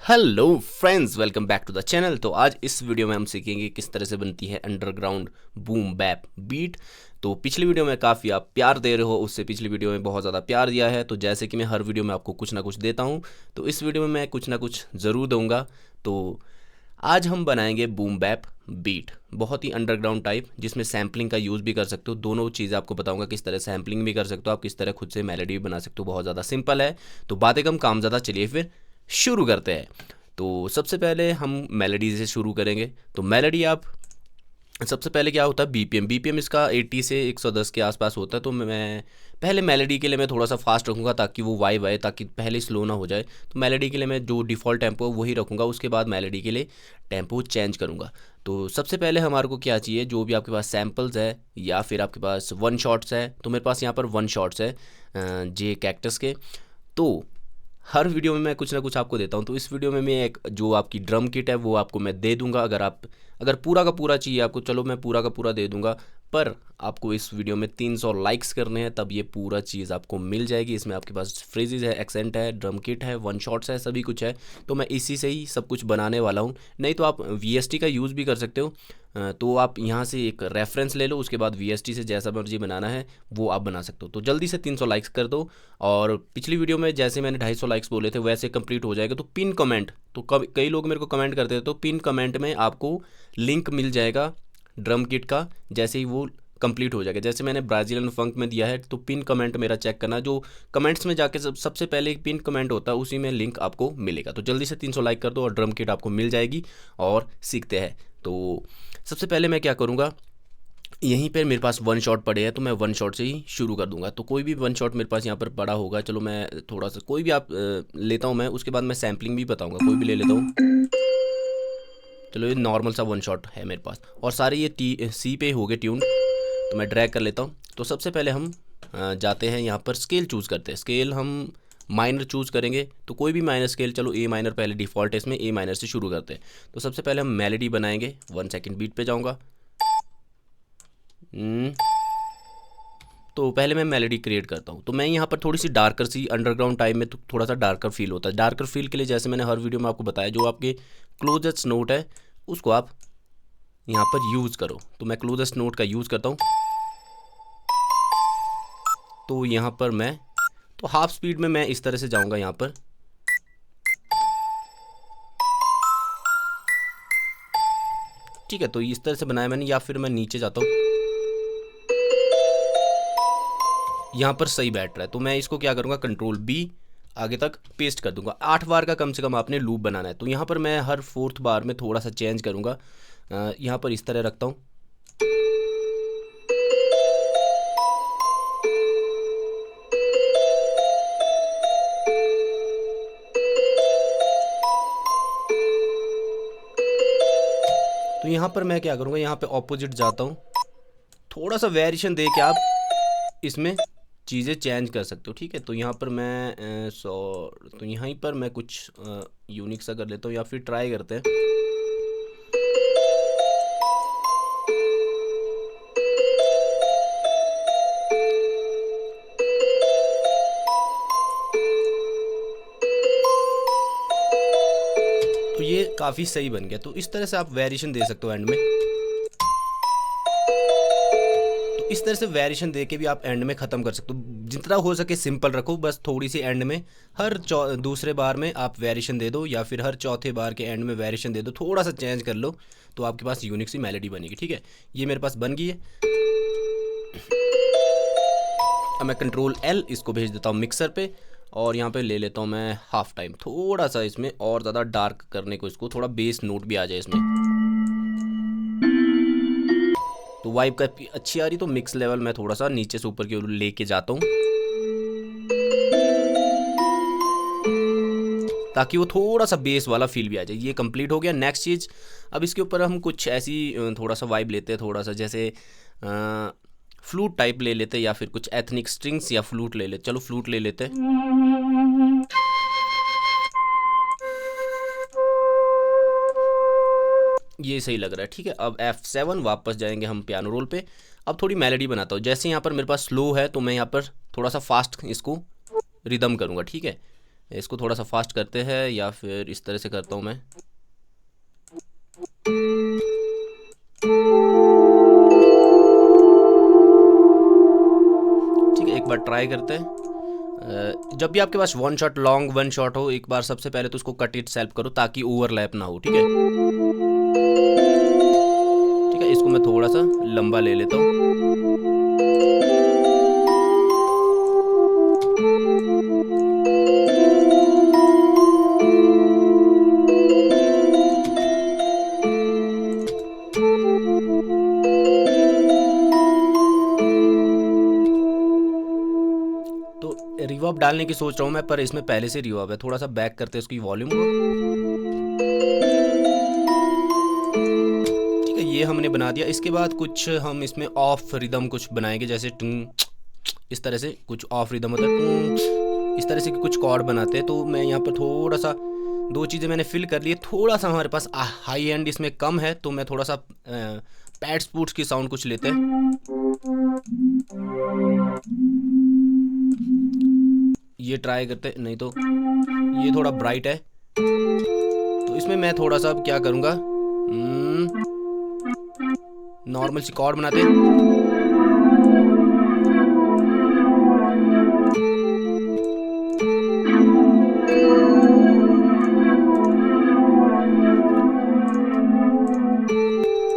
Hello friends, welcome back to the channel. तो आज इस वीडियो में हम सीखेंगे किस तरह से बनती है अंडरग्राउंड बूम बैप बीट। तो पिछली वीडियो में काफ़ी आप प्यार दे रहे हो, उससे पिछली वीडियो में बहुत ज़्यादा प्यार दिया है। तो जैसे कि मैं हर वीडियो में आपको कुछ ना कुछ देता हूँ, तो इस वीडियो में मैं कुछ ना कुछ ज़रूर दूंगा। तो आज हम बनाएंगे बूम बैप बीट, बहुत ही अंडरग्राउंड टाइप, जिसमें सैम्पलिंग का यूज़ भी कर सकते हो। दोनों चीज़ आपको बताऊंगा, किस तरह सैम्पलिंग भी कर सकते हो आप, किस तरह खुद से मेलोडी भी बना सकते हो। बहुत ज़्यादा सिंपल है। तो बातें कम काम ज़्यादा, चलिए फिर शुरू करते हैं। तो सबसे पहले हम मेलोडी से शुरू करेंगे। तो मेलोडी आप सबसे पहले क्या होता है, बीपीएम इसका 80 से 110 के आसपास होता है। तो मैं पहले मेलोडी के लिए मैं थोड़ा सा फास्ट रखूँगा ताकि वो वाइब आए, ताकि पहले स्लो ना हो जाए। तो मेलोडी के लिए मैं जो डिफ़ॉल्ट टेम्पो है वही रखूँगा, उसके बाद मेलोडी के लिए टेम्पो चेंज करूँगा। तो सबसे पहले हमारे को क्या चाहिए, जो भी आपके पास सैम्पल्स है या फिर आपके पास वन शॉट्स है। तो मेरे पास यहाँ पर वन शॉट्स है जे कैक्टस के। तो हर वीडियो में मैं कुछ ना कुछ आपको देता हूँ। तो इस वीडियो में मैं एक जो आपकी ड्रम किट है वो आपको मैं दे दूंगा। अगर पूरा का पूरा चाहिए आपको, चलो मैं पूरा का पूरा दे दूंगा, पर आपको इस वीडियो में 300 लाइक्स करने हैं, तब ये पूरा चीज़ आपको मिल जाएगी। इसमें आपके पास फ्रेजेस है, एक्सेंट है, ड्रम किट है, वन शॉट्स है, सभी कुछ है। तो मैं इसी से ही सब कुछ बनाने वाला हूँ। नहीं तो आप वीएसटी का यूज़ भी कर सकते हो। तो आप यहाँ से एक रेफरेंस ले लो, उसके बाद वीएसटी से जैसा मर्जी बनाना है वो आप बना सकते हो। तो जल्दी से 300 लाइक्स कर दो। और पिछली वीडियो में जैसे मैंने 250 लाइक्स बोले थे वैसे कंप्लीट हो जाएगा। तो पिन कमेंट, तो कई लोग मेरे को कमेंट करते थे, तो पिन कमेंट में आपको लिंक मिल जाएगा ड्रम किट का, जैसे ही वो कंप्लीट हो जाएगा। जैसे मैंने ब्राज़ीलियन फंक में दिया है, तो पिन कमेंट मेरा चेक करना, जो कमेंट्स में जाके सबसे पहले एक पिन कमेंट होता है उसी में लिंक आपको मिलेगा। तो जल्दी से 300 लाइक कर दो और ड्रम किट आपको मिल जाएगी। और सीखते हैं। तो सबसे पहले मैं क्या करूँगा, यहीं पर मेरे पास वन शॉट पड़े हैं, तो मैं वन शॉट से ही शुरू कर दूंगा। तो कोई भी वन शॉट मेरे पास यहाँ पर पड़ा होगा, चलो मैं थोड़ा सा कोई भी आप लेता हूँ मैं, उसके बाद मैं सैम्पलिंग भी बताऊँगा, कोई भी ले लेता हूँ। चलो ये नॉर्मल सा वन शॉट है मेरे पास, और सारे ये सी पे हो गए ट्यून। तो मैं ड्रैग कर लेता हूँ। तो सबसे पहले हम जाते हैं यहाँ पर, स्केल चूज़ करते हैं। स्केल हम माइनर चूज़ करेंगे, तो कोई भी माइनर स्केल, चलो ए माइनर पहले डिफ़ॉल्ट है, इसमें ए माइनर से शुरू करते हैं। तो सबसे पहले हम मेलोडी बनाएंगे। 1 सेकेंड बीट पे जाऊँगा। तो पहले मैं मेलोडी क्रिएट करता हूँ। तो मैं यहाँ पर थोड़ी सी डार्कर सी, अंडरग्राउंड टाइम में तो थोड़ा सा डार्कर फील होता है। डार्कर फील के लिए जैसे मैंने हर वीडियो में आपको बताया, जो आपके क्लोजेस्ट नोट है उसको आप यहाँ पर यूज़ करो। तो मैं क्लोजेस्ट नोट का यूज़ करता हूँ। तो यहाँ पर मैं तो हाफ स्पीड में मैं इस तरह से जाऊँगा यहाँ पर। ठीक है, तो इस तरह से बनाया मैंने। या फिर मैं नीचे जाता हूँ, यहाँ पर सही बैठ रहा है। तो मैं इसको क्या करूँगा, कंट्रोल बी आगे तक पेस्ट कर दूंगा। 8 बार का कम से कम आपने लूप बनाना है। तो यहाँ पर मैं हर 4th बार में थोड़ा सा चेंज करूँगा। यहाँ पर इस तरह रखता हूँ। तो यहाँ पर मैं क्या करूँगा, यहाँ पे ऑपोजिट जाता हूँ। थोड़ा सा वेरिएशन दे के आप इसमें चीज़ें चेंज कर सकते हो। ठीक है, तो यहाँ पर मैं तो यहीं पर मैं कुछ यूनिक सा कर लेता हूँ, या फिर ट्राई करते हैं। तो ये काफ़ी सही बन गया। तो इस तरह से आप वेरिएशन दे सकते हो एंड में। तो इस तरह से वेरिएशन दे के भी आप एंड में ख़त्म कर सकते हो। जितना हो सके सिंपल रखो, बस थोड़ी सी एंड में हर दूसरे बार में आप वेरिएशन दे दो, या फिर हर चौथे बार के एंड में वेरिएशन दे दो, थोड़ा सा चेंज कर लो, तो आपके पास यूनिक सी मेलोडी बनेगी। ठीक है, ये मेरे पास बन गई है। अब मैं कंट्रोल एल इसको भेज देता हूँ मिक्सर पे, और यहाँ पे ले लेता हूँ मैं हाफ टाइम, थोड़ा सा इसमें और ज़्यादा डार्क करने को, इसको थोड़ा बेस नोट भी आ जाए इसमें। तो वाइब का अच्छी आ रही, तो मिक्स लेवल मैं थोड़ा सा नीचे से ऊपर की ओर लेके जाता हूँ, ताकि वो थोड़ा सा बेस वाला फील भी आ जाए। ये कंप्लीट हो गया। नेक्स्ट चीज़, अब इसके ऊपर हम कुछ ऐसी थोड़ा सा वाइब लेते हैं, थोड़ा सा जैसे फ्लूट टाइप ले लेते हैं, या फिर कुछ एथनिक स्ट्रिंग्स या फ्लूट ले लेते। चलो फ्लूट ले लेते हैं। ये सही लग रहा है। ठीक है, अब F7 वापस जाएंगे हम पियानो रोल पे। अब थोड़ी मेलोडी बनाता हूँ। जैसे यहाँ पर मेरे पास स्लो है, तो मैं यहाँ पर थोड़ा सा फास्ट इसको रिदम करूँगा। ठीक है, इसको थोड़ा सा फास्ट करते हैं या फिर इस तरह से करता हूँ मैं। ठीक है, एक बार ट्राई करते हैं। जब भी आपके पास one shot long one shot हो, एक बार सबसे पहले तो उसको कट इट सेल्फ करो ताकि ओवरलैप ना हो। ठीक है, ठीक है, इसको मैं थोड़ा सा लंबा ले लेता हूँ। तो रिवर्ब डालने की सोच रहा हूँ मैं, पर इसमें पहले से रिवर्ब है। थोड़ा सा बैक करते हैं उसकी वॉल्यूम को। ठीक है, ये हमने बना दिया। इसके बाद कुछ हम इसमें ऑफ रिदम कुछ बनाएंगे, जैसे टूं इस तरह से कुछ ऑफ रिदम होता है, टूं इस तरह से कुछ कॉर्ड बनाते हैं। तो मैं यहाँ पर थोड़ा सा दो चीज़ें मैंने फिल कर ली। थोड़ा सा हमारे पास हाई एंड इसमें कम है, तो मैं थोड़ा सा पैड स्पूट्स की साउंड कुछ लेते हैं। ये ट्राई करते, नहीं तो ये थोड़ा ब्राइट है, तो इसमें मैं थोड़ा सा क्या करूँगा, नॉर्मल सी कॉर्ड बनाते हैं।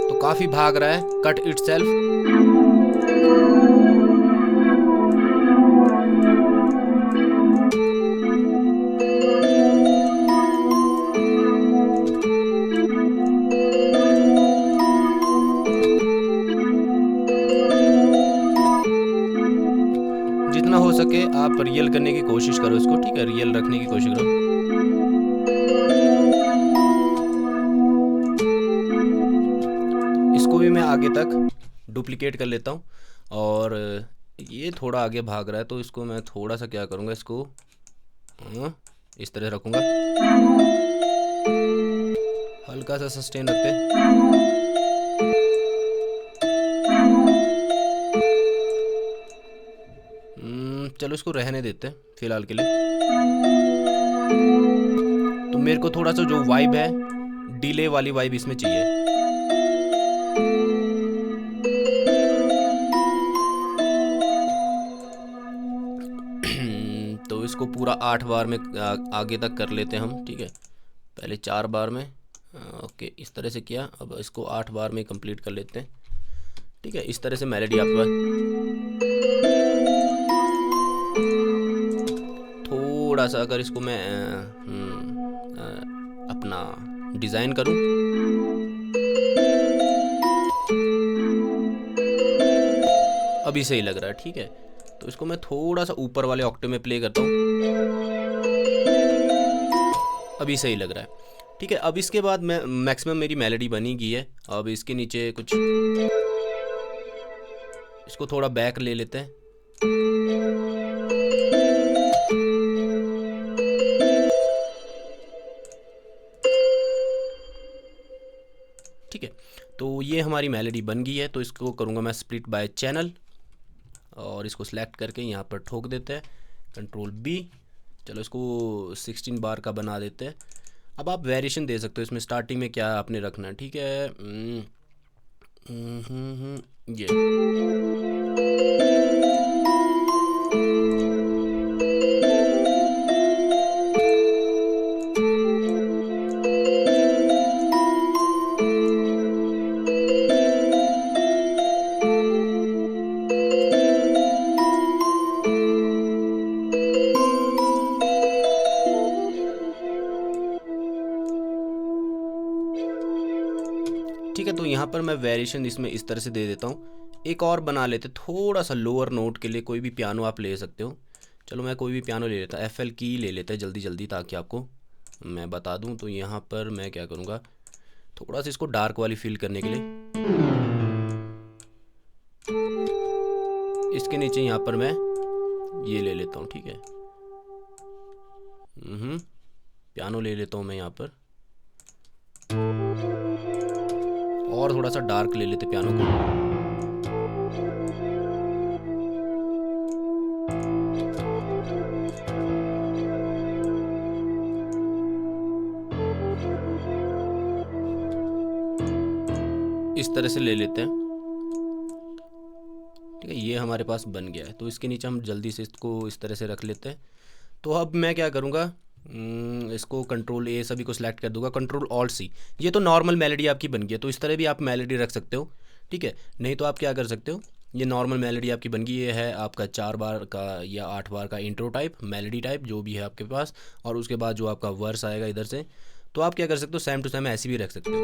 तो काफ़ी भाग रहा है, कट इट सेल्फ। जितना हो सके आप रियल करने की कोशिश करो इसको। ठीक है, रियल रखने की कोशिश करो। इसको भी मैं आगे तक डुप्लीकेट कर लेता हूँ। और ये थोड़ा आगे भाग रहा है, तो इसको मैं थोड़ा सा क्या करूँगा, इसको इस तरह रखूँगा, हल्का सा सस्टेन रखते हैं। चलो इसको रहने देते हैं फिलहाल के लिए। तो मेरे को थोड़ा सा जो वाइब है, डिले वाली वाइब इसमें चाहिए। तो इसको पूरा 8 बार में आगे तक कर लेते हैं हम। ठीक है, पहले 4 बार में, ओके इस तरह से किया। अब इसको 8 बार में कंप्लीट कर लेते हैं। ठीक है, इस तरह से मेलोडी आपके पास। थोड़ा सा अगर इसको मैं अपना डिज़ाइन करूं, अभी सही लग रहा है। ठीक है, तो इसको मैं थोड़ा सा ऊपर वाले ऑक्टेव में प्ले करता हूँ, अभी सही लग रहा है। ठीक है, अब इसके बाद मैं मैक्सिमम मेरी मेलोडी बनी गई है। अब इसके नीचे कुछ, इसको थोड़ा बैक ले लेते हैं। ठीक है, तो ये हमारी मेलोडी बन गई है। तो इसको करूँगा मैं स्प्लिट बाय चैनल, और इसको सिलेक्ट करके यहाँ पर ठोक देते हैं, कंट्रोल बी। चलो इसको 16 बार का बना देते हैं। अब आप वेरिएशन दे सकते हो इसमें, स्टार्टिंग में क्या आपने रखना है। ठीक है, ये ठीक है। तो यहाँ पर मैं वेरिएशन इसमें इस तरह से दे देता हूँ। एक और बना लेते, थोड़ा सा लोअर नोट के लिए कोई भी पियानो आप ले सकते हो। चलो मैं कोई भी पियानो ले लेता, FL की ले लेते हैं जल्दी जल्दी, ताकि आपको मैं बता दूँ। तो यहाँ पर मैं क्या करूँगा, थोड़ा सा इसको डार्क वाली फील करने के लिए इसके नीचे यहाँ पर मैं ये ले लेता हूँ। ठीक है, पियानो ले लेता हूँ मैं यहाँ पर, और थोड़ा सा डार्क ले लेते पियानो को। इस तरह से ले लेते हैं। ठीक है, ये हमारे पास बन गया है। तो इसके नीचे हम जल्दी से इसको इस तरह से रख लेते हैं। तो अब मैं क्या करूँगा, इसको कंट्रोल ए सभी को सिलेक्ट कर दूंगा, कंट्रोल ऑल्ट सी। ये तो नॉर्मल मेलोडी आपकी बन गई है, तो इस तरह भी आप मेलोडी रख सकते हो। ठीक है, नहीं तो आप क्या कर सकते हो, ये नॉर्मल मेलोडी आपकी बन गई, ये है आपका 4 बार का या 8 बार का इंट्रो टाइप, मेलोडी टाइप जो भी है आपके पास। और उसके बाद जो आपका वर्स आएगा इधर से, तो आप क्या कर सकते हो, सेम टू सेम ऐसी भी रख सकते हो।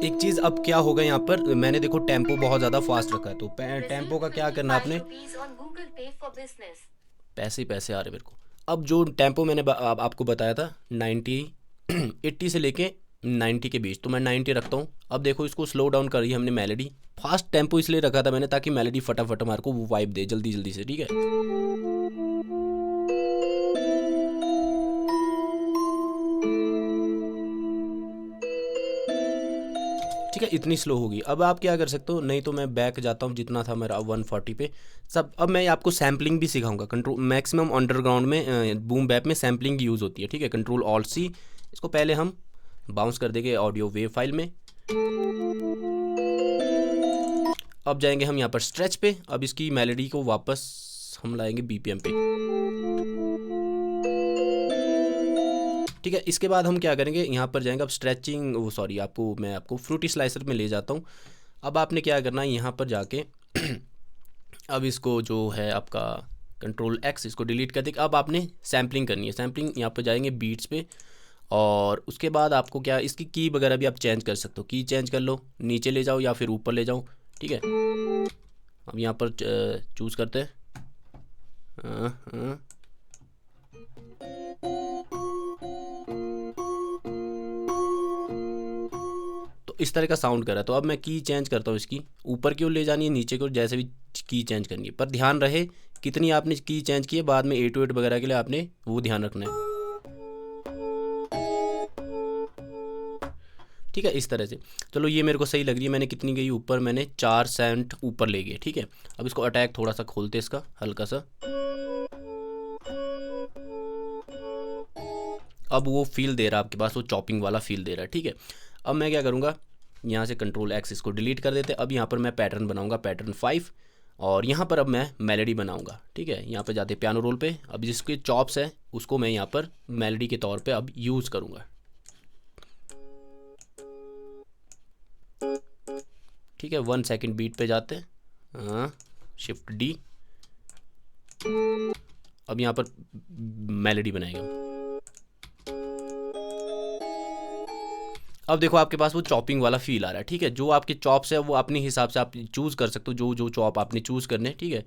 एक चीज़ अब क्या होगा, यहाँ पर मैंने देखो टेम्पो बहुत ज़्यादा फास्ट रखा है, तो टेम्पो का क्या करना आपने, पैसे ही पैसे आ रहे मेरे को। अब जो टेम्पो मैंने आपको बताया था 90 80 से लेके 90 के बीच, तो मैं 90 रखता हूँ। अब देखो इसको स्लो डाउन करी हमने मेलोडी। फास्ट टेम्पो इसलिए रखा था मैंने ताकि मेलोडी फटाफट हमारे को वो वाइब दे जल्दी जल्दी से। ठीक है, ठीक है, इतनी स्लो होगी। अब आप क्या कर सकते हो, नहीं तो मैं बैक जाता हूँ जितना था मेरा 140 पे सब। अब मैं आपको सैम्पलिंग भी सिखाऊंगा। कंट्रोल मैक्सिमम अंडरग्राउंड में बूम बैप में सैम्पलिंग यूज़ होती है। ठीक है, कंट्रोल ऑल्ट सी, इसको पहले हम बाउंस कर देंगे ऑडियो वेव फाइल में। अब जाएंगे हम यहाँ पर स्ट्रेच पे। अब इसकी मेलोडी को वापस हम लाएंगे बीपीएम पे। ठीक है, इसके बाद हम क्या करेंगे, यहाँ पर जाएंगे अब स्ट्रेचिंग, वो सॉरी मैं आपको फ्रूटी स्लाइसर में ले जाता हूँ। अब आपने क्या करना है, यहाँ पर जाके अब इसको जो है आपका कंट्रोल एक्स, इसको डिलीट कर देगा। अब आपने सैम्पलिंग करनी है। सैम्पलिंग यहाँ पर जाएंगे बीट्स पे, और उसके बाद आपको क्या, इसकी की वगैरह भी आप चेंज कर सकते हो। की चेंज कर लो, नीचे ले जाओ या फिर ऊपर ले जाओ। ठीक है, अब यहाँ पर चूज़ करते हैं। तो इस तरह का साउंड कर रहा है। तो अब मैं की चेंज करता हूँ, इसकी ऊपर की ओर ले जानी है, नीचे की ओर, जैसे भी की चेंज करनी है। पर ध्यान रहे कितनी आपने की चेंज की है, बाद में 808 वगैरह के लिए आपने वो ध्यान रखना है। ठीक है, इस तरह से। चलो ये मेरे को सही लग रही है, मैंने कितनी गई ऊपर, मैंने 4 सेंट ऊपर ले गए। ठीक है, अब इसको अटैक थोड़ा सा खोलते इसका हल्का सा। अब वो फील दे रहा है आपके पास, वो चॉपिंग वाला फील दे रहा है। ठीक है, अब मैं क्या करूँगा, यहाँ से कंट्रोल एक्स, इसको डिलीट कर देते। अब यहाँ पर मैं पैटर्न बनाऊँगा, पैटर्न 5, और यहाँ पर अब मैं मेलोडी बनाऊँगा। ठीक है, यहाँ पर जाते पियानो रोल पे। अब जिसके चॉप्स है उसको मैं यहाँ पर मेलोडी के तौर पे अब यूज़ करूँगा। ठीक है, 1 सेकंड बीट पे जाते हैं, हाँ, शिफ्ट डी। अब यहाँ पर मेलोडी बनाएगा। अब देखो आपके पास वो चॉपिंग वाला फील आ रहा है। ठीक है, जो आपके चॉप्स है वो अपने हिसाब से आप चूज़ कर सकते हो, जो जो चॉप आपने चूज़ करने। ठीक है,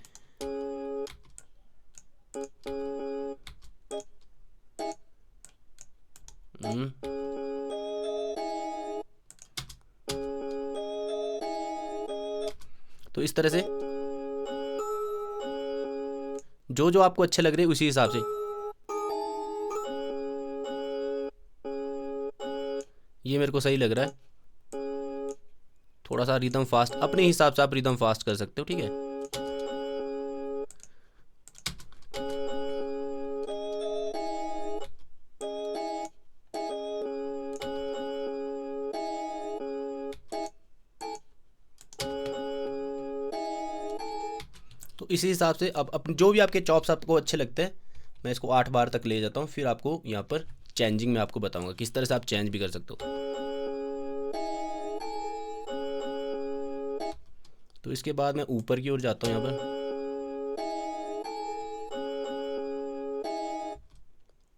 तो इस तरह से जो जो आपको अच्छे लग रहे हैं उसी हिसाब से। ये मेरे को सही लग रहा है। थोड़ा सा रिदम फास्ट, अपने हिसाब से आप रिदम फास्ट कर सकते हो। ठीक है, तो इसी हिसाब से अब अपने जो भी आपके चॉप्स आपको अच्छे लगते हैं, मैं इसको 8 बार तक ले जाता हूँ। फिर आपको यहाँ पर चेंजिंग में आपको बताऊंगा किस तरह से आप चेंज भी कर सकते हो। तो इसके बाद मैं ऊपर की ओर जाता हूँ यहाँ पर।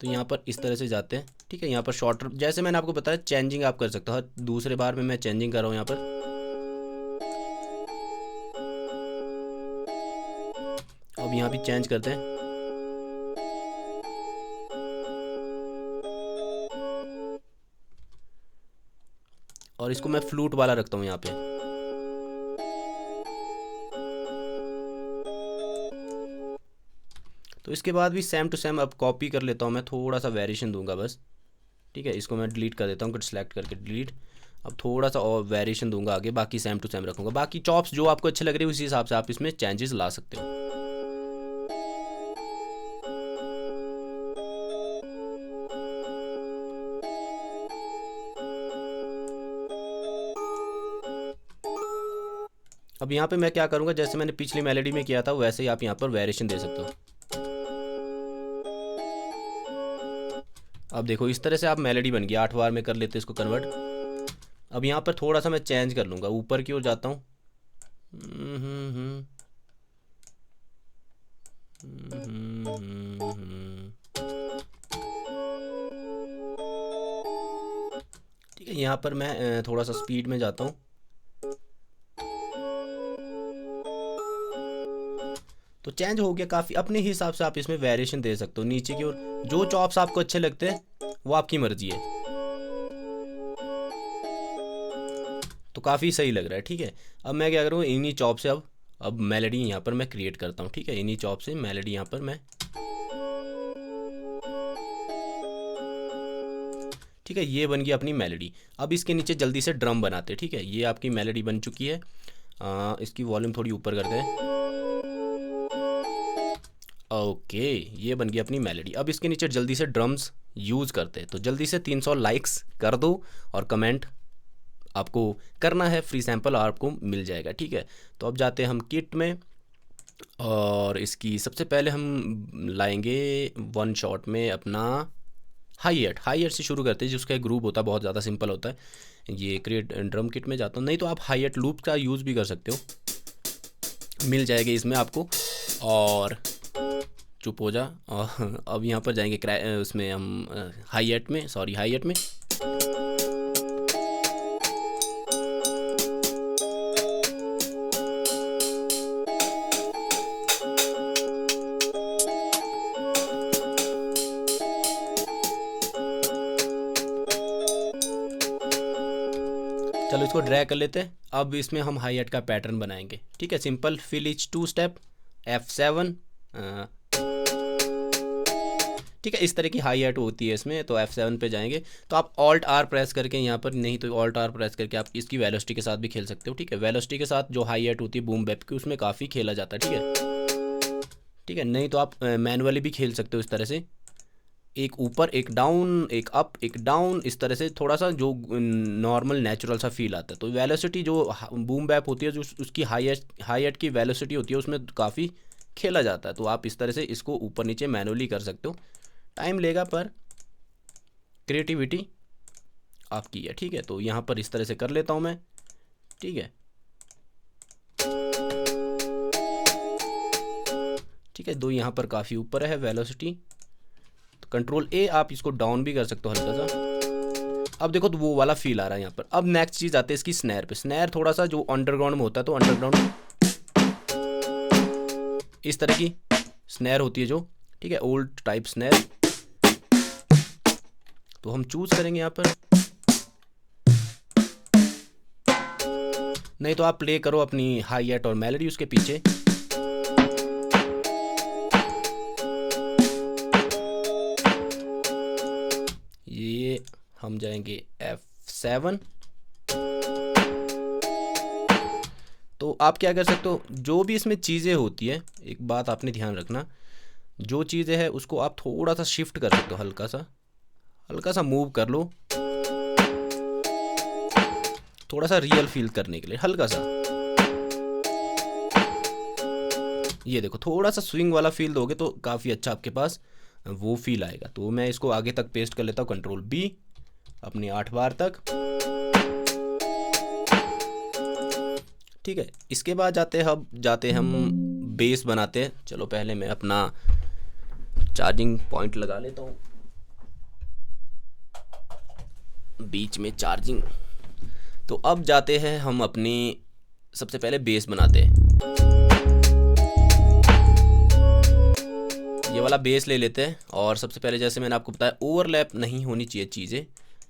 तो यहाँ पर इस तरह से जाते हैं। ठीक है, यहाँ पर शॉर्टर, जैसे मैंने आपको बताया चेंजिंग आप कर सकते हो। हर दूसरे बार में मैं चेंजिंग कर रहा हूँ यहाँ पर। अब यहाँ भी चेंज करते हैं। और इसको मैं फ्लूट वाला रखता हूँ यहाँ पे। तो इसके बाद भी सेम टू सेम अब कॉपी कर लेता हूँ मैं, थोड़ा सा वेरिएशन दूंगा बस। ठीक है, इसको मैं डिलीट कर देता हूँ, सेलेक्ट करके डिलीट। अब थोड़ा सा और वेरिएशन दूंगा आगे, बाकी सेम टू सेम रखूँगा। बाकी चॉप्स जो आपको अच्छे लग रहे हैं उसी हिसाब से आप इसमें चेंजेस ला सकते हो। अब यहाँ पे मैं क्या करूँगा, जैसे मैंने पिछली मेलोडी में किया था वैसे ही आप यहाँ पर वेरिएशन दे सकते हो। अब देखो इस तरह से आप मेलोडी बन गई। 8 बार में कर लेते इसको कन्वर्ट। अब यहाँ पर थोड़ा सा मैं चेंज कर लूँगा, ऊपर की ओर जाता हूँ। ठीक है, यहाँ पर मैं थोड़ा सा स्पीड में जाता हूँ। तो चेंज हो गया काफ़ी। अपने हिसाब से आप इसमें वेरिएशन दे सकते हो नीचे की ओर। जो चॉप्स आपको अच्छे लगते हैं वो आपकी मर्जी है। तो काफ़ी सही लग रहा है। ठीक है, अब मैं क्या करूँगा, इन्हीं चॉप से अब मेलोडी यहाँ पर मैं क्रिएट करता हूँ। ठीक है, इन्हीं चॉप से मेलोडी यहाँ पर मैं, ठीक है, ये बन गई अपनी मेलोडी। अब इसके नीचे जल्दी से ड्रम बनाते हैं। ठीक है, ये आपकी मेलोडी बन चुकी है। इसकी वॉल्यूम थोड़ी ऊपर करते हैं। ओके, ये बन गई अपनी मेलोडी। अब इसके नीचे जल्दी से ड्रम्स यूज़ करते हैं। तो जल्दी से 300 लाइक्स कर दो और कमेंट आपको करना है, फ्री सैंपल आपको मिल जाएगा। ठीक है, तो अब जाते हैं हम किट में और इसकी सबसे पहले हम लाएंगे वन शॉट में अपना हाई एट से शुरू करते हैं, जिसका ग्रुप होता है बहुत ज़्यादा सिंपल होता है। ये क्रिएट ड्रम किट में जाता हूँ, नहीं तो आप हाई एट लूप का यूज़ भी कर सकते हो, मिल जाएगी इसमें आपको। और चुप हो जा। और अब यहाँ पर जाएंगे उसमें हम हाई एट में। चलो इसको ड्रैग कर लेते हैं। अब इसमें हम हाई एट का पैटर्न बनाएंगे। ठीक है, simple fill etch 2 step F7। ठीक है, इस तरह की हाई एट होती है इसमें। तो F7 पे जाएंगे। तो आप Alt R प्रेस करके यहाँ पर, नहीं तो Alt R प्रेस करके आप इसकी वेलोसिटी के साथ भी खेल सकते हो। ठीक है, वेलोसिटी के साथ जो हाई एट होती है बूम बैप की, उसमें काफ़ी खेला जाता है। ठीक है, नहीं तो आप मैनुअली भी खेल सकते हो इस तरह से, एक ऊपर एक डाउन, एक अप एक डाउन, इस तरह से थोड़ा सा जो नॉर्मल नेचुरल सा फील आता है। तो वेलोसिटी जो बूम बैप होती है, जो उसकी हाई एट की वेलोसिटी होती है, उसमें काफ़ी खेला जाता है। तो आप इस तरह से इसको ऊपर नीचे मैनुअली कर सकते हो। टाइम लेगा पर क्रिएटिविटी आपकी है। ठीक है, तो यहाँ पर इस तरह से कर लेता हूँ मैं। ठीक है, दो यहाँ पर काफ़ी ऊपर है वेलोसिटी। कंट्रोल A आप इसको डाउन भी कर सकते हो हल्का सा। अब देखो तो वो वाला फील आ रहा है यहाँ पर। अब नेक्स्ट चीज़ आते हैं इसकी स्नैर पे। स्नैर थोड़ा सा जो अंडरग्राउंड में होता है, तो अंडरग्राउंड इस तरह की स्नैर होती है जो, ठीक है, ओल्ड टाइप स्नैर। तो हम चूज करेंगे यहाँ पर, नहीं तो आप प्ले करो अपनी हाई एट और मेलोडी उसके पीछे। ये हम जाएंगे F7। तो आप क्या कर सकते हो, जो भी इसमें चीज़ें होती है, एक बात आपने ध्यान रखना, जो चीज़ें हैं उसको आप थोड़ा सा शिफ्ट कर सकते हो, हल्का सा मूव कर लो, थोड़ा सा रियल फील करने के लिए हल्का सा। ये देखो थोड़ा सा स्विंग वाला फील दोगे तो काफ़ी अच्छा आपके पास वो फील आएगा। तो मैं इसको आगे तक पेस्ट कर लेता हूँ, कंट्रोल B अपनी 8 बार तक। ठीक है, इसके बाद जाते हम बेस बनाते हैं। चलो पहले मैं अपना चार्जिंग पॉइंट लगा लेता हूँ, बीच में चार्जिंग। तो अब जाते हैं हम अपनी, सबसे पहले बेस बनाते हैं। ये वाला बेस ले लेते हैं और सबसे पहले जैसे मैंने आपको बताया ओवरलैप नहीं होनी चाहिए चीज़ें।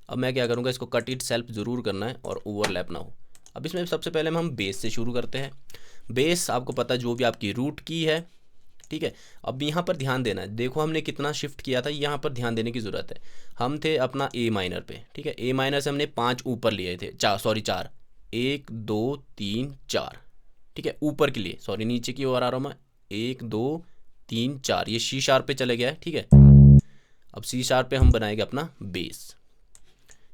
अब मैं क्या करूँगा, इसको कट इट सेल्फ ज़रूर करना है और ओवरलैप ना हो। अब इसमें सबसे पहले हम बेस से शुरू करते हैं। बेस आपको पता है जो भी आपकी रूट की है। ठीक है, अब यहाँ पर ध्यान देना है, देखो हमने कितना शिफ्ट किया था, यहाँ पर ध्यान देने की ज़रूरत है। हम थे अपना A माइनर पे। ठीक है, A माइनर से हमने 5 ऊपर लिए थे, 4 1 2 3 4। ठीक है, ऊपर के लिए, सॉरी नीचे की ओर आ रहा हूँ मैं, 1 2 3 4, ये C शार्प पे चले गया है। ठीक है, अब C शार्प पे हम बनाएंगे अपना बेस।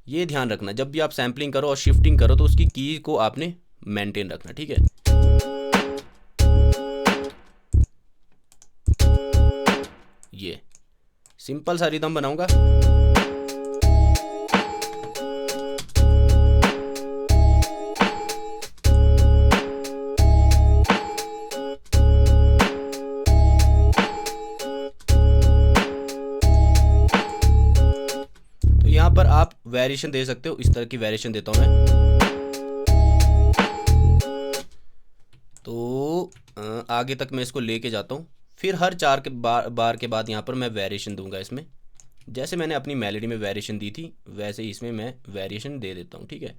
ये ध्यान रखना, जब भी आप सैम्पलिंग करो और शिफ्टिंग करो तो उसकी की को आपने मेंटेन रखना। ठीक है, सिंपल सा रिदम बनाऊंगा। तो यहाँ पर आप वेरिएशन दे सकते हो, इस तरह की वेरिएशन देता हूँ मैं। तो आगे तक मैं इसको लेके जाता हूँ, फिर हर 4 के बार के बाद यहाँ पर मैं वेरिएशन दूंगा इसमें। जैसे मैंने अपनी मेलोडी में वेरिएशन दी थी वैसे ही इसमें मैं वेरिएशन दे देता हूँ, ठीक है।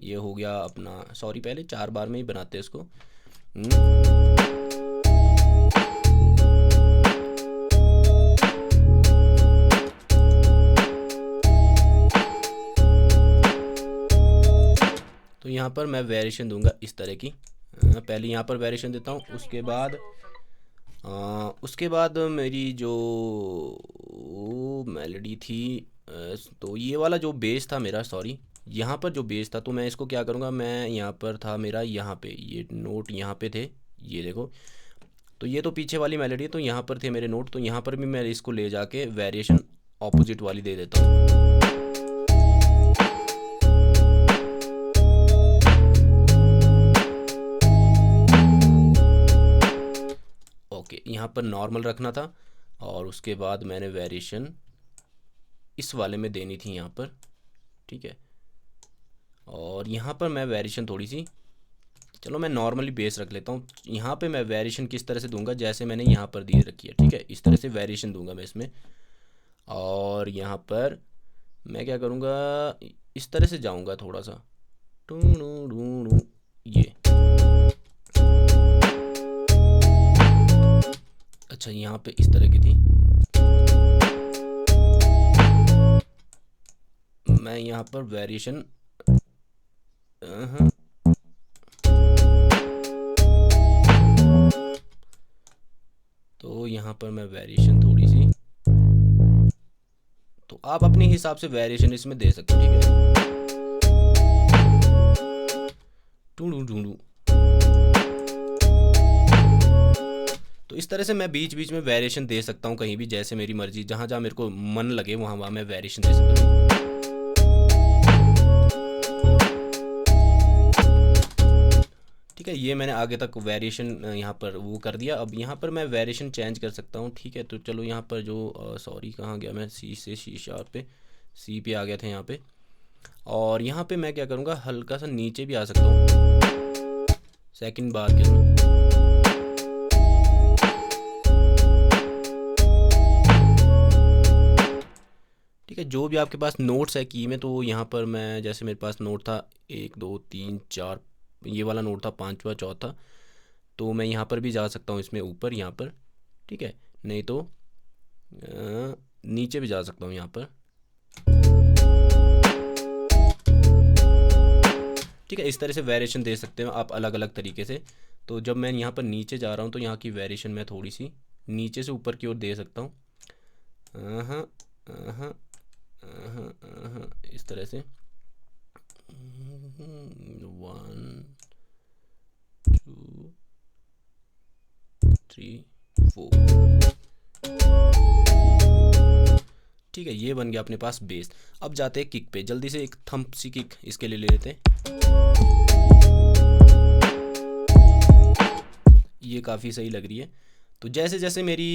ये हो गया अपना, सॉरी पहले 4 बार में ही बनाते हैं इसको। तो यहाँ पर मैं वेरिएशन दूंगा इस तरह की। पहले यहाँ पर वेरिएशन देता हूँ, उसके बाद मेरी जो मेलोडी थी, तो ये वाला जो बेस था मेरा, सॉरी यहाँ पर जो बेस था, तो मैं इसको क्या करूँगा, मैं यहाँ पर था मेरा, यहाँ पे ये नोट यहाँ पे थे, ये देखो। तो ये तो पीछे वाली मेलोडी है, तो यहाँ पर थे मेरे नोट, तो यहाँ पर भी मैं इसको ले जाके वेरिएशन ऑपोजिट वाली दे देता हूँ। यहाँ पर नॉर्मल रखना था और उसके बाद मैंने वेरिएशन इस वाले में देनी थी यहाँ पर, ठीक है। और यहाँ पर मैं वेरिएशन थोड़ी सी, चलो मैं नॉर्मली बेस रख लेता हूँ। यहाँ पे मैं वेरिएशन किस तरह से दूंगा, जैसे मैंने यहाँ पर दी रखी है, ठीक है, इस तरह से वेरिएशन दूंगा मैं इसमें। और यहाँ पर मैं क्या करूँगा, इस तरह से जाऊँगा थोड़ा सा, ये। अच्छा, यहाँ पे इस तरह की थी, मैं यहाँ पर वेरिएशन तो यहाँ पर मैं वेरिएशन थोड़ी सी, तो आप अपने हिसाब से वेरिएशन इसमें दे सकते हो, ठीक है। तो इस तरह से मैं बीच बीच में वेरिएशन दे सकता हूँ कहीं भी, जैसे मेरी मर्जी, जहाँ जहाँ मेरे को मन लगे वहाँ वहाँ मैं वेरिएशन दे सकता हूँ। ठीक है, ये मैंने आगे तक वेरिएशन यहाँ पर वो कर दिया। अब यहाँ पर मैं वेरिएशन चेंज कर सकता हूँ, ठीक है। तो चलो यहाँ पर जो सॉरी कहाँ गया मैं, सी से सी शार्प पे, सी पे आ गया था यहाँ पे। और यहाँ पे मैं क्या करूँगा, हल्का सा नीचे भी आ सकता हूँ सेकंड बार के में। ठीक है, जो भी आपके पास नोट्स है की में, तो यहाँ पर मैं, जैसे मेरे पास नोट था 1 2 3 4, ये वाला नोट था 5वां चौथा, तो मैं यहाँ पर भी जा सकता हूँ इसमें ऊपर यहाँ पर, ठीक है। नहीं तो नीचे भी जा सकता हूँ यहाँ पर, ठीक है। इस तरह से वेरिएशन दे सकते हो आप अलग अलग तरीके से। तो जब मैं यहाँ पर नीचे जा रहा हूँ तो यहाँ की वेरिएशन मैं थोड़ी सी नीचे से ऊपर की ओर दे सकता हूँ, इस तरह से 1 2 3 4, ठीक है। ये बन गया अपने पास बेस। अब जाते हैं किक पे, जल्दी से एक थंप सी किक इसके लिए ले लेते हैं। ये काफ़ी सही लग रही है। तो जैसे जैसे मेरी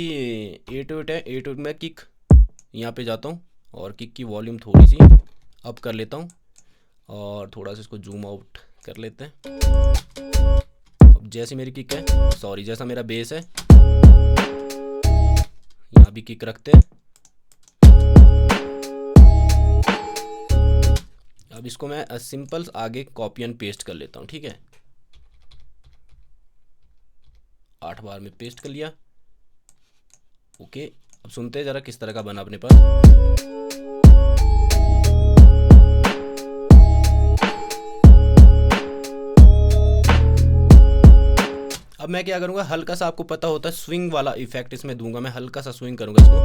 8/8 है, 8/8 में किक यहाँ पे जाता हूँ और किक की वॉल्यूम थोड़ी सी अप कर लेता हूँ और थोड़ा सा इसको जूम आउट कर लेते हैं। अब जैसी मेरी किक है, सॉरी जैसा मेरा बेस है, यहाँ भी किक रखते हैं। अब इसको मैं सिंपल आगे कॉपी एंड पेस्ट कर लेता हूँ, ठीक है। 8 बार में पेस्ट कर लिया, ओके। अब सुनते हैं जरा किस तरह का बना अपने पास। अब मैं क्या करूंगा, हल्का सा, आपको पता होता है स्विंग वाला इफेक्ट इसमें दूंगा मैं, हल्का सा स्विंग करूंगा इसको।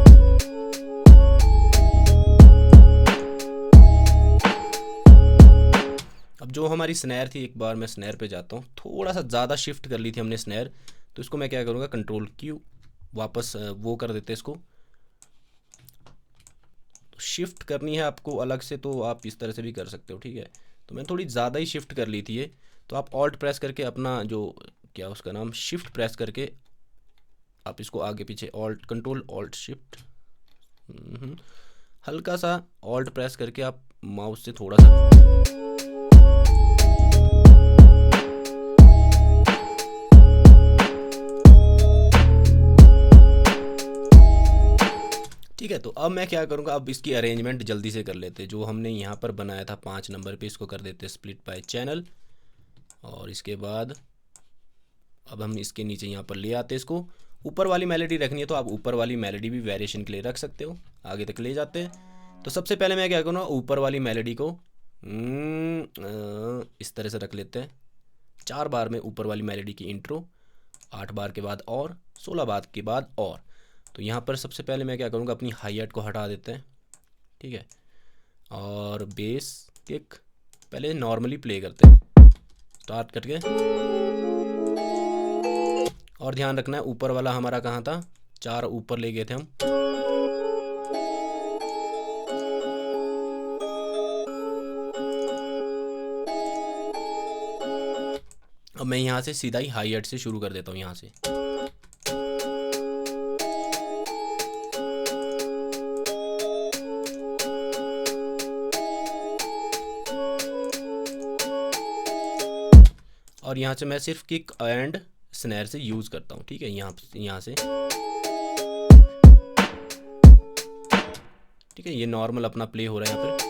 अब जो हमारी स्नैर थी, एक बार मैं स्नैर पे जाता हूँ, थोड़ा सा ज़्यादा शिफ्ट कर ली थी हमने स्नैर, तो इसको मैं क्या करूँगा, कंट्रोल Q वापस वो कर देते इसको, शिफ्ट करनी है आपको अलग से तो आप इस तरह से भी कर सकते हो, ठीक है। तो मैंने थोड़ी ज़्यादा ही शिफ्ट कर ली थी ये, तो आप ऑल्ट प्रेस करके अपना जो क्या उसका नाम शिफ्ट प्रेस करके आप इसको आगे पीछे ऑल्ट कंट्रोल ऑल्ट शिफ्ट हल्का सा ऑल्ट प्रेस करके आप माउस से थोड़ा सा ठीक है। तो अब मैं क्या करूँगा, अब इसकी अरेंजमेंट जल्दी से कर लेते हैं। जो हमने यहाँ पर बनाया था 5 नंबर पे, इसको कर देते हैं स्प्लिट बाय चैनल, और इसके बाद अब हम इसके नीचे यहाँ पर ले आते हैं इसको। ऊपर वाली मेलोडी रखनी है तो आप ऊपर वाली मेलोडी भी वेरिएशन के लिए रख सकते हो, आगे तक ले जाते हैं। तो सबसे पहले मैं क्या करूँगा, ऊपर वाली मेलोडी को इस तरह से रख लेते हैं। 4 बार में ऊपर वाली मेलोडी की इंट्रो, 8 बार के बाद और, 16 बार के बाद और। तो यहाँ पर सबसे पहले मैं क्या करूँगा, अपनी हाई हैट को हटा देते हैं, ठीक है। और बेस किक पहले नॉर्मली प्ले करते हैं, स्टार्ट करके। और ध्यान रखना है ऊपर वाला हमारा कहाँ था, 4 ऊपर ले गए थे हम। अब मैं यहाँ से सीधा ही हाई हैट से शुरू कर देता हूँ यहाँ से। और यहाँ से मैं सिर्फ किक एंड स्नैर से यूज़ करता हूँ, ठीक है। यहाँ से ठीक है, ये नॉर्मल अपना प्ले हो रहा है यहाँ पर।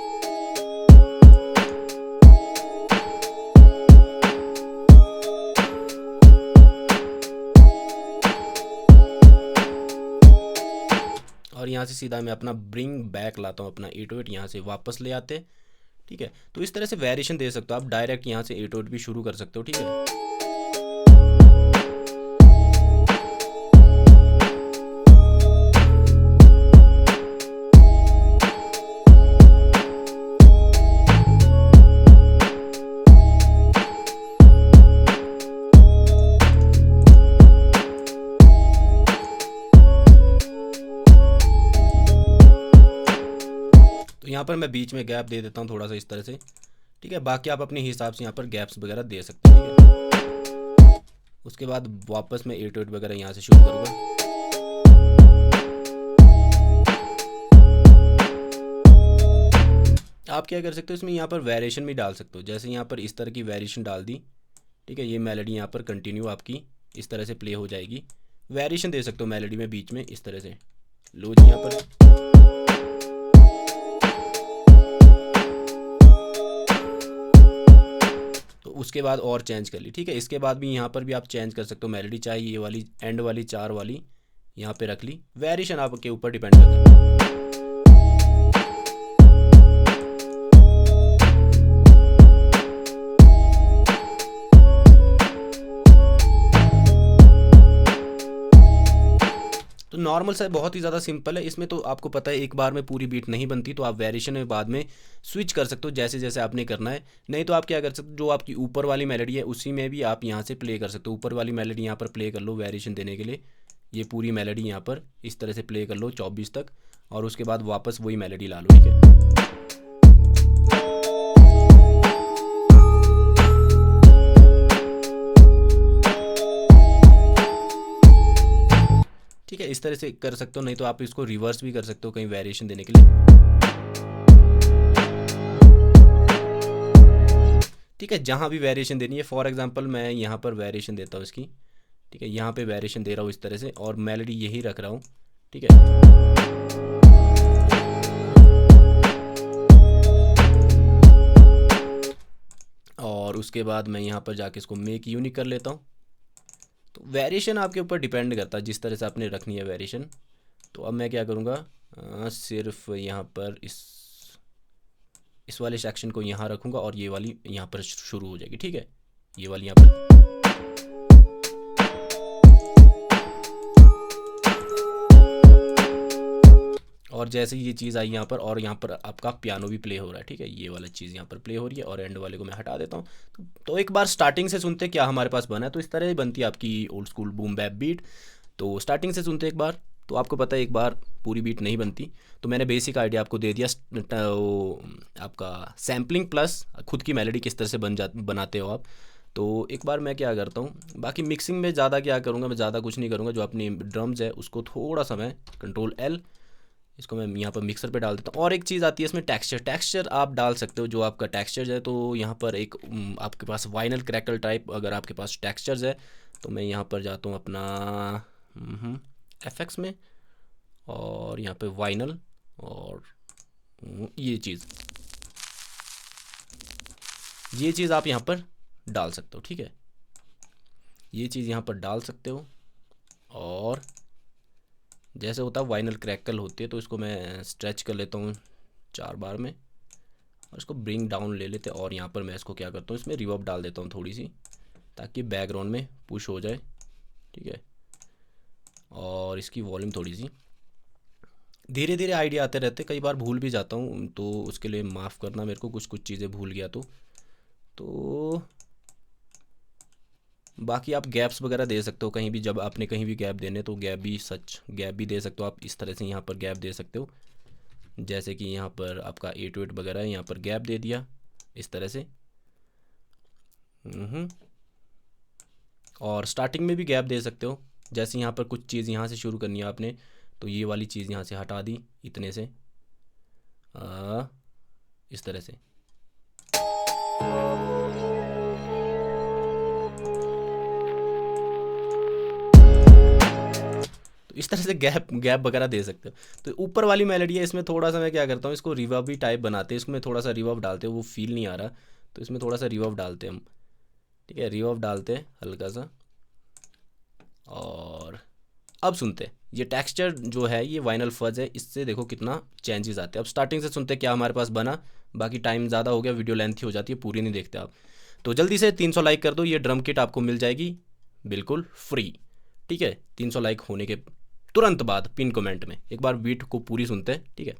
और यहाँ से सीधा मैं अपना ब्रिंग बैक लाता हूँ, अपना 808 यहाँ से वापस ले आते, ठीक है। तो इस तरह से वेरिएशन दे सकते हो आप, डायरेक्ट यहाँ से 808 भी शुरू कर सकते हो, ठीक है। यहाँ पर मैं बीच में गैप दे देता हूँ थोड़ा सा इस तरह से, ठीक है। बाकी आप अपने हिसाब से यहाँ पर गैप्स वगैरह दे सकते हैं, ठीक है। उसके बाद वापस मैं 808 वगैरह यहाँ से शुरू करूँगा। आप क्या कर सकते हो, इसमें यहाँ पर वेरिएशन भी डाल सकते हो। जैसे यहाँ पर इस तरह की वेरिएशन डाल दी, ठीक है। ये मेलोडी यहाँ पर कंटिन्यू आपकी इस तरह से प्ले हो जाएगी। वेरिएशन दे सकते हो मेलोडी में बीच में इस तरह से। लो जी, यहाँ पर उसके बाद और चेंज कर ली, ठीक है। इसके बाद भी यहाँ पर भी आप चेंज कर सकते हो मेलोडी, चाहे ये वाली एंड वाली 4 वाली यहाँ पे रख ली। वेरिएशन आपके ऊपर डिपेंड करता है। तो नॉर्मल सा बहुत ही ज़्यादा सिंपल है। इसमें तो आपको पता है एक बार में पूरी बीट नहीं बनती, तो आप वेरिएशन में बाद में स्विच कर सकते हो जैसे जैसे आपने करना है। नहीं तो आप क्या कर सकते हो, जो आपकी ऊपर वाली मेलोडी है उसी में भी आप यहाँ से प्ले कर सकते हो। ऊपर वाली मेलोडी यहाँ पर प्ले कर लो वेरिएशन देने के लिए। ये पूरी मेलोडी यहाँ पर इस तरह से प्ले कर लो 24 तक, और उसके बाद वापस वही मेलोडी ला लो, ठीक है। ठीक है, इस तरह से कर सकते हो। नहीं तो आप इसको रिवर्स भी कर सकते हो कहीं वेरिएशन देने के लिए, ठीक है। जहाँ भी वेरिएशन देनी है, फॉर एग्जांपल मैं यहाँ पर वेरिएशन देता हूँ इसकी, ठीक है। यहाँ पे वेरिएशन दे रहा हूँ इस तरह से, और मेलोडी यही रख रहा हूँ, ठीक है। और उसके बाद मैं यहाँ पर जाके इसको मेक यूनिक कर लेता हूँ। तो वेरिएशन आपके ऊपर डिपेंड करता है जिस तरह से आपने रखनी है वेरिएशन। तो अब मैं क्या करूँगा, सिर्फ यहाँ पर इस वाले सेक्शन को यहाँ रखूँगा, और ये वाली यहाँ पर शुरू हो जाएगी, ठीक है। ये वाली यहाँ पर, और जैसे ये चीज़ आई यहाँ पर, और यहाँ पर आपका पियानो भी प्ले हो रहा है, ठीक है। ये वाला चीज़ यहाँ पर प्ले हो रही है, और एंड वाले को मैं हटा देता हूँ। तो एक बार स्टार्टिंग से सुनते क्या हमारे पास बना है। तो इस तरह ही बनती है आपकी old school boom bap beat. तो स्टार्टिंग से सुनते एक बार, तो आपको पता है एक बार पूरी बीट नहीं बनती, तो मैंने बेसिक आइडिया आपको दे दिया। आपका सैम्पलिंग प्लस खुद की मेलोडी किस तरह से बनाते हो आप। तो एक बार मैं क्या करता हूँ, बाकी मिक्सिंग में ज़्यादा क्या करूँगा, मैं ज़्यादा कुछ नहीं करूँगा। जो अपनी ड्रम्स है उसको थोड़ा सा मैं कंट्रोल एल, इसको मैं यहाँ पर मिक्सर पे डाल देता हूँ। और एक चीज़ आती है इसमें टेक्सचर आप डाल सकते हो, जो आपका टेक्सचर है। तो यहाँ पर एक आपके पास वाइनल क्रैकल टाइप अगर आपके पास टेक्सचर्स है, तो मैं यहाँ पर जाता हूँ अपना एफएक्स में, और यहाँ पे वाइनल, और ये चीज़ आप यहाँ पर डाल सकते हो। ठीक है, ये चीज़ यहाँ पर डाल सकते हो। और जैसे होता है वाइनल क्रैकल होती है, तो इसको मैं स्ट्रेच कर लेता हूँ 4 बार में, और इसको ब्रिंग डाउन ले लेते हैं। और यहाँ पर मैं इसको क्या करता हूँ, इसमें रिवर्ब डाल देता हूँ थोड़ी सी, ताकि बैकग्राउंड में पुश हो जाए। ठीक है, और इसकी वॉल्यूम थोड़ी सी, धीरे धीरे आइडिया आते रहते, कई बार भूल भी जाता हूँ, तो उसके लिए माफ़ करना मेरे को, कुछ चीज़ें भूल गया तो बाकी आप गैप्स वगैरह दे सकते हो कहीं भी, जब आपने कहीं भी गैप देने, तो गैप भी दे सकते हो आप। इस तरह से यहाँ पर गैप दे सकते हो, जैसे कि यहाँ पर आपका 8/8 वगैरह है, यहाँ पर गैप दे दिया इस तरह से। और स्टार्टिंग में भी गैप दे सकते हो, जैसे यहाँ पर कुछ चीज़ यहाँ से शुरू करनी है आपने, तो ये वाली चीज़ यहाँ से हटा दी इतने से, इस तरह से। तो इस तरह से गैप वगैरह दे सकते हो। तो ऊपर वाली मेलोडी है, इसमें थोड़ा सा मैं क्या करता हूँ, इसको रिवर्ब भी टाइप बनाते हैं, इसमें थोड़ा सा रिवर्ब डालते हैं, वो फील नहीं आ रहा, तो इसमें थोड़ा सा रिवर्ब डालते हैं हम। ठीक है, रिवर्ब डालते हैं हल्का सा। और अब सुनते हैं, ये टेक्सचर जो है, ये वाइनल फज है, इससे देखो कितना चेंजेस आते हैं। अब स्टार्टिंग से सुनते हैं क्या हमारे पास बना। बाकी टाइम ज़्यादा हो गया, वीडियो लेंथी हो जाती है, पूरी नहीं देखते आप। तो जल्दी से 300 लाइक कर दो, ये ड्रम किट आपको मिल जाएगी बिल्कुल फ्री। ठीक है, 300 लाइक होने के तुरंत बाद पिन कमेंट में एक बार बीट को पूरी सुनते हैं। ठीक है,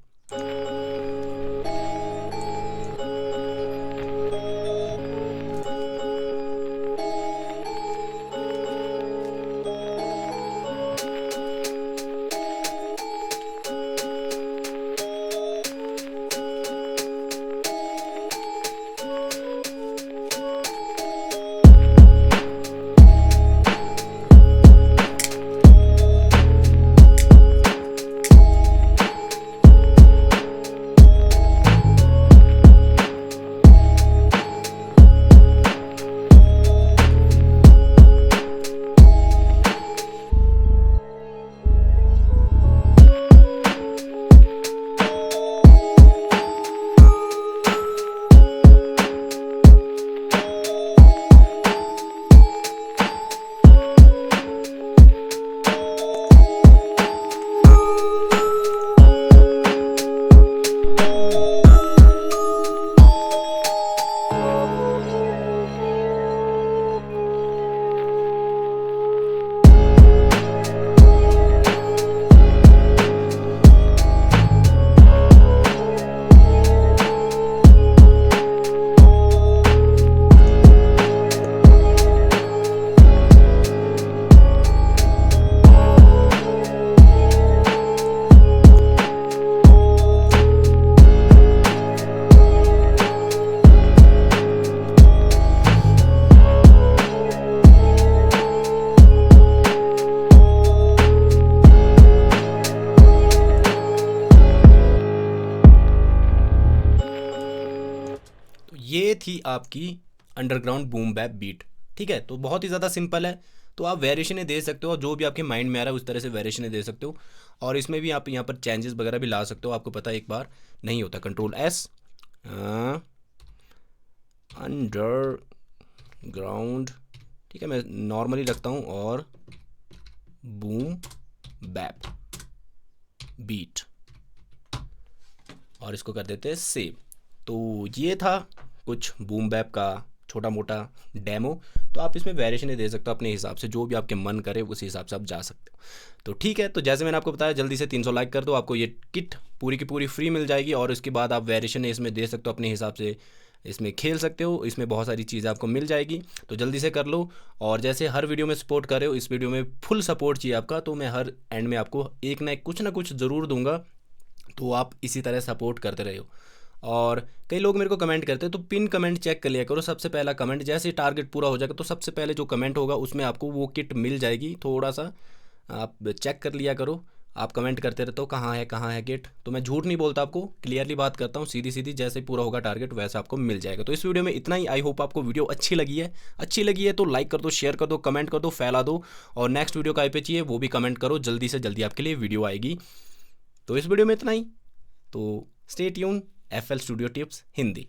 ये थी आपकी अंडरग्राउंड बूम बैप बीट। ठीक है, तो बहुत ही ज़्यादा सिंपल है। तो आप वेरिएशनें दे सकते हो, और जो भी आपके माइंड में आ रहा है उस तरह से वेरिएशनें दे सकते हो। और इसमें भी आप यहाँ पर चेंजेस वगैरह भी ला सकते हो। आपको पता है एक बार नहीं होता, कंट्रोल एस, अंडरग्राउंड। ठीक है, मैं नॉर्मली रखता हूँ, और बूम बैप बीट, और इसको कर देते हैं सेव। तो ये था कुछ बूम बैप का छोटा मोटा डेमो। तो आप इसमें वेरिएशन दे सकते हो अपने हिसाब से, जो भी आपके मन करे उसी हिसाब से आप जा सकते हो। तो ठीक है, तो जैसे मैंने आपको बताया, जल्दी से 300 लाइक कर दो, आपको ये किट पूरी की पूरी फ्री मिल जाएगी। और उसके बाद आप वेरिएशन इसमें दे सकते हो अपने हिसाब से। इसमें खेल सकते हो, इसमें बहुत सारी चीज़ें आपको मिल जाएगी, तो जल्दी से कर लो। और जैसे हर वीडियो में सपोर्ट कर रहे हो, इस वीडियो में फुल सपोर्ट चाहिए आपका, तो मैं हर एंड में आपको एक ना कुछ ज़रूर दूंगा, तो आप इसी तरह सपोर्ट करते रहो। और कई लोग मेरे को कमेंट करते हैं, तो पिन कमेंट चेक कर लिया करो। सबसे पहला कमेंट, जैसे टारगेट पूरा हो जाएगा तो सबसे पहले जो कमेंट होगा उसमें आपको वो किट मिल जाएगी। थोड़ा सा आप चेक कर लिया करो। आप कमेंट करते रहते हो कहाँ है किट, तो मैं झूठ नहीं बोलता, आपको क्लियरली बात करता हूँ, सीधी सीधी। जैसे पूरा होगा टारगेट वैसे आपको मिल जाएगा। तो इस वीडियो में इतना ही। आई होप आपको वीडियो अच्छी लगी है तो लाइक कर दो, शेयर कर दो, कमेंट कर दो, फैला दो। और नेक्स्ट वीडियो का पे चाहिए वो भी कमेंट करो, जल्दी से जल्दी आपके लिए वीडियो आएगी। तो इस वीडियो में इतना ही। तो stay tune, FL studio tips Hindi.